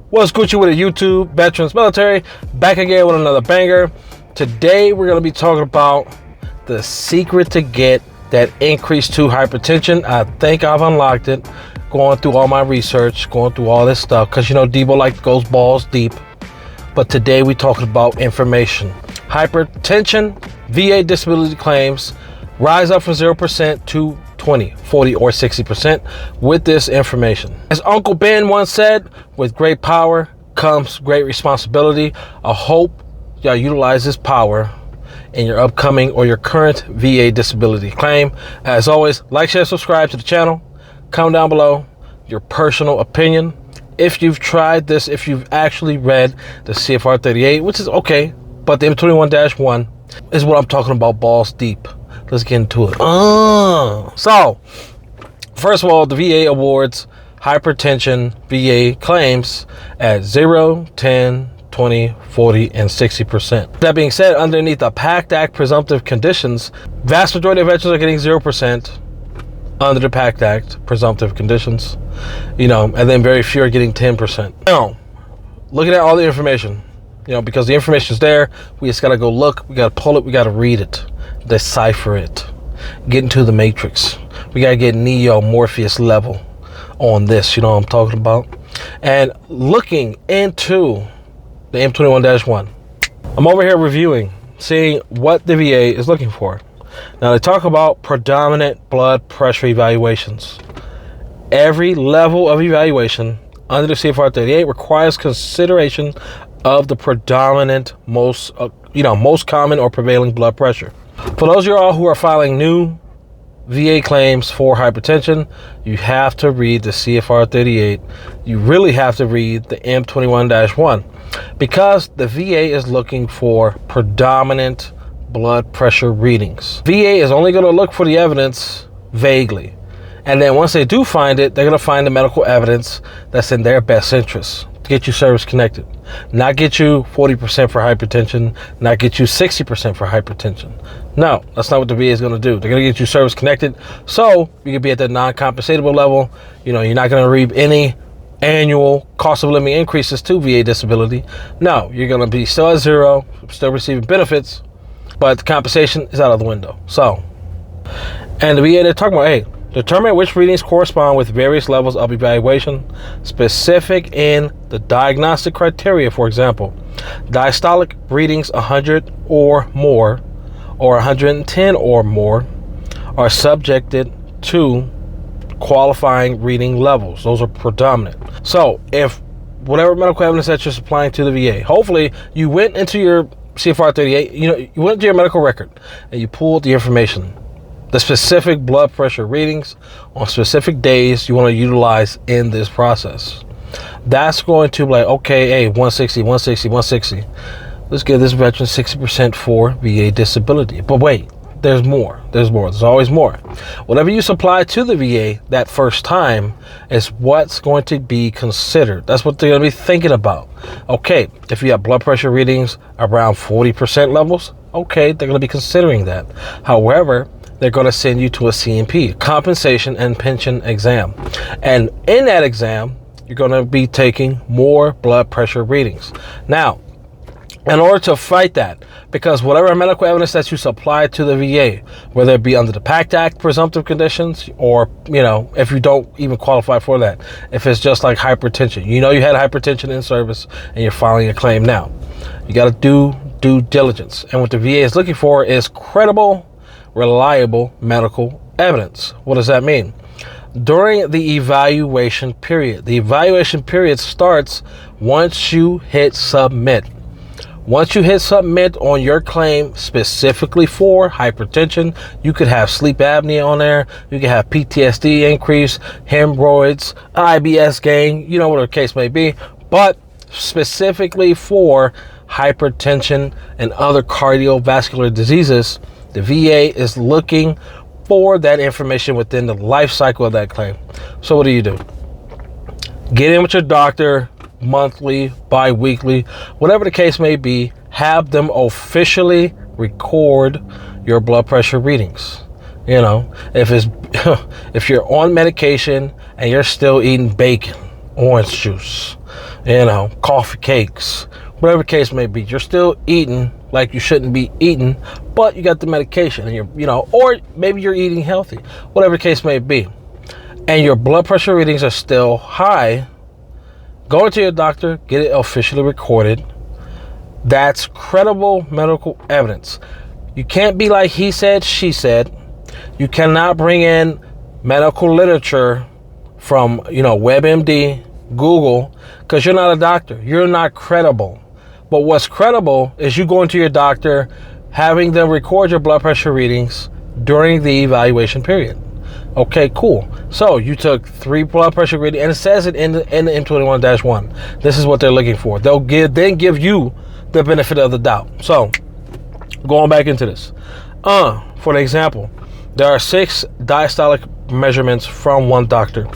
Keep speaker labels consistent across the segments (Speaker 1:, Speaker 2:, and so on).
Speaker 1: What's Gucci with a YouTube Veterans Military? Back again with another banger. Today we're going to be talking about the secret to get that increase to hypertension. I think I've unlocked it. Going through all my research, going through all this stuff, because you know Debo goes balls deep. But today we're talking about information. Hypertension, VA disability claims rise up from 0% to 20, 40, or 60% with this information. As Uncle Ben once said, with great power comes great responsibility. I hope y'all utilize this power in your upcoming or your current VA disability claim. As always, like, share, subscribe to the channel. Comment down below your personal opinion. If you've tried this, if you've actually read the CFR 38, which is okay, but the M21-1 is what I'm talking about, balls deep. Let's get into it. So, first of all, the VA awards hypertension VA claims at 0, 10, 20, 40, and 60%. That being said, underneath the Pact Act presumptive conditions, vast majority of veterans are getting 0% under the Pact Act presumptive conditions, and then very few are getting 10%. Now, looking at all the information, because the information is there, we just got to go look, we got to pull it, we got to read it, decipher it, get into the matrix. We got to get Neo Morpheus level on this, you know what I'm talking about? And looking into the M21-1, I'm over here reviewing, seeing what the VA is looking for. Now they talk about predominant blood pressure evaluations. Every level of evaluation under the CFR 38 requires consideration of the predominant, most common or prevailing blood pressure. For those of y'all who are filing new VA claims for hypertension, you have to read the CFR 38. You really have to read the M21-1 because the VA is looking for predominant blood pressure readings. VA is only going to look for the evidence vaguely. And then once they do find it, they're going to find the medical evidence that's in their best interest to get you service connected. Not get you 40% for hypertension, not get you 60% for hypertension. No, that's not what the VA is going to do. They're going to get you service connected so you can be at that non-compensatable level. You're not going to reap any annual cost of living increases to VA disability. No, you're going to be still at 0, still receiving benefits, but the compensation is out of the window. So, and the VA, they're talking about, hey, determine which readings correspond with various levels of evaluation, specific in the diagnostic criteria. For example, diastolic readings 100 or more, or 110 or more, are subjected to qualifying reading levels. Those are predominant. So, if whatever medical evidence that you're supplying to the VA, hopefully you went into your CFR 38, you went to your medical record and you pulled the information, the specific blood pressure readings on specific days you want to utilize in this process. That's going to be like, okay, hey, 160, 160, 160. Let's give this veteran 60% for VA disability. But wait, there's more. There's always more. Whatever you supply to the VA that first time is what's going to be considered. That's what they're going to be thinking about. Okay, if you have blood pressure readings around 40% levels, okay, they're going to be considering that. However, they're going to send you to a CMP, compensation and pension exam. And in that exam, you're going to be taking more blood pressure readings. Now, in order to fight that, because whatever medical evidence that you supply to the VA, whether it be under the Pact Act presumptive conditions, or, if you don't even qualify for that, if it's just like hypertension, you had hypertension in service and you're filing a claim now, you got to do due diligence. And what the VA is looking for is credible, reliable medical evidence. What does that mean? During the evaluation period starts once you hit submit. Once you hit submit on your claim specifically for hypertension, you could have sleep apnea on there, you could have PTSD increase, hemorrhoids, IBS gain, what the case may be, but specifically for hypertension and other cardiovascular diseases, the VA is looking for that information within the life cycle of that claim. So what do? Get in with your doctor monthly, bi-weekly, whatever the case may be. Have them officially record your blood pressure readings. If you're on medication and you're still eating bacon, orange juice, coffee cakes, whatever the case may be. You're still eating like you shouldn't be eating, but you got the medication, and or maybe you're eating healthy, whatever the case may be, and your blood pressure readings are still high. Go to your doctor, get it officially recorded. That's credible medical evidence. You can't be like he said, she said. You cannot bring in medical literature from, WebMD, Google, because you're not a doctor. You're not credible. But what's credible is you going to your doctor, having them record your blood pressure readings during the evaluation period. Okay, cool. So you took 3 blood pressure readings, and it says it in the M21-1. This is what they're looking for. They'll give you the benefit of the doubt. So going back into this, for an example, there are 6 diastolic measurements from one doctor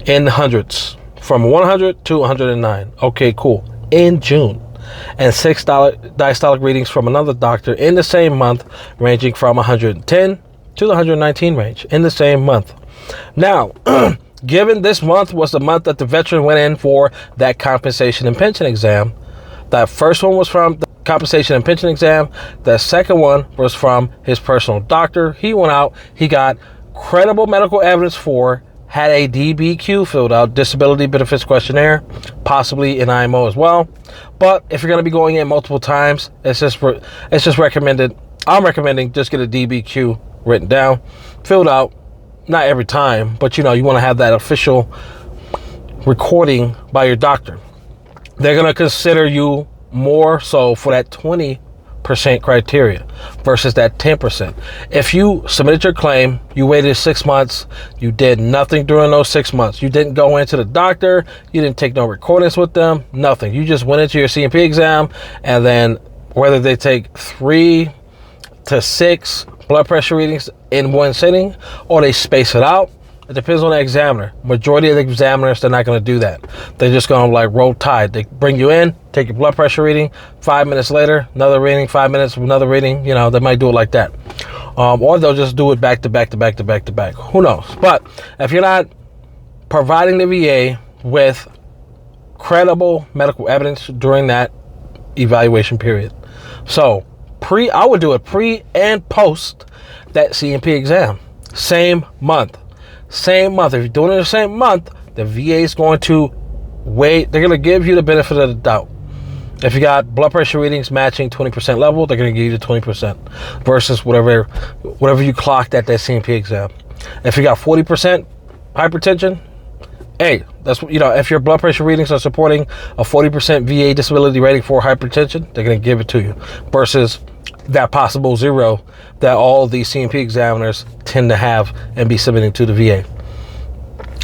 Speaker 1: in the hundreds, from 100 to 109. Okay, cool. In June. And 6 diastolic readings from another doctor in the same month, ranging from 110 to the 119 range in the same month. Now, given this month was the month that the veteran went in for that compensation and pension exam, that first one was from the compensation and pension exam. The second one was from his personal doctor. He went out, he got credible medical evidence had a DBQ filled out, disability benefits questionnaire, possibly an IMO as well. But if you're going to be going in multiple times, it's just recommended. I'm recommending just get a DBQ written down, filled out, not every time, but you want to have that official recording by your doctor. They're going to consider you more so for that 20% criteria versus that 10%. If you submitted your claim, you waited 6 months, you did nothing during those 6 months. You didn't go into the doctor, you didn't take no recordings with them, nothing. You just went into your C&P exam, and then whether they take 3 to 6 blood pressure readings in one sitting or they space it out, it depends on the examiner. Majority of the examiners, they're not going to do that. They're just going to roll tide. They bring you in, take your blood pressure reading, 5 minutes later, another reading, 5 minutes, another reading. They might do it like that. Or they'll just do it back to back to back to back to back. Who knows? But if you're not providing the VA with credible medical evidence during that evaluation period. So I would do it pre and post that C&P exam. Same month. If you're doing it in the same month, the VA is going to wait. They're going to give you the benefit of the doubt. If you got blood pressure readings matching 20% level, they're going to give you the 20% versus whatever you clocked at that C&P exam. If you got 40% hypertension, hey, that's if your blood pressure readings are supporting a 40% VA disability rating for hypertension, they're going to give it to you versus that possible 0 that all these C&P examiners tend to have and be submitting to the VA.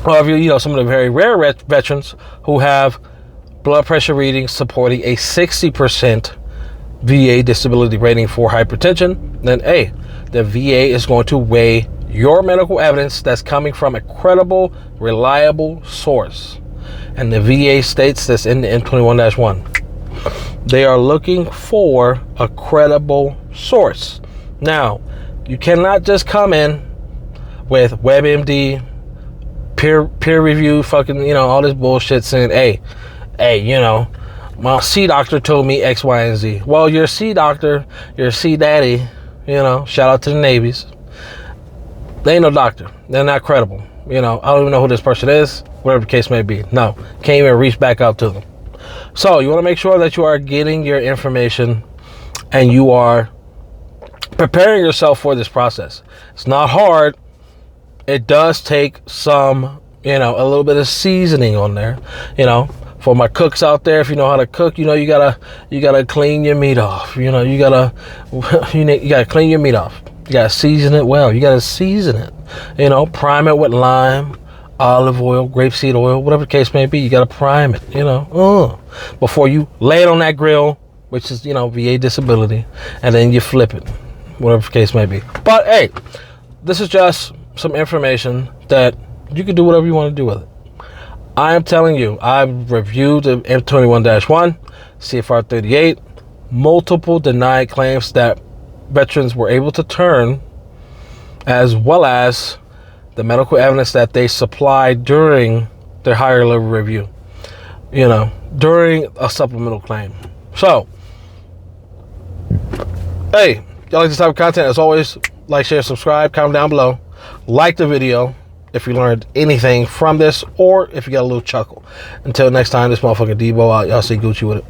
Speaker 1: However, some of the very rare veterans who have blood pressure readings supporting a 60% VA disability rating for hypertension, then the VA is going to weigh your medical evidence that's coming from a credible, reliable source. And the VA states this in the M21-1. They are looking for a credible source. Now, you cannot just come in with WebMD, peer review, fucking, all this bullshit saying, hey, my C doctor told me X, Y, and Z. Well, your C doctor, your C daddy, shout out to the Navies. They ain't no doctor. They're not credible. I don't even know who this person is, whatever the case may be. No, can't even reach back out to them. So you want to make sure that you are getting your information and you are preparing yourself for this process. It's not hard. It does take some, a little bit of seasoning on there. For my cooks out there, if you know how to cook, you gotta clean your meat off. You gotta clean your meat off. You gotta season it well. You gotta season it. Prime it with lime, olive oil, grapeseed oil, whatever the case may be. You gotta prime it. Before you lay it on that grill, which is VA disability, and then you flip it, whatever the case may be. But hey, this is just some information that you can do whatever you want to do with it. I am telling you, I've reviewed the M21-1, CFR 38, multiple denied claims that veterans were able to turn, as well as the medical evidence that they supplied during their higher level review. you know, during a supplemental claim. So, hey, y'all like this type of content? As always, like, share, subscribe, comment down below. Like the video if you learned anything from this, or if you got a little chuckle. Until next time, this motherfucker Debo out. Y'all see Gucci with it.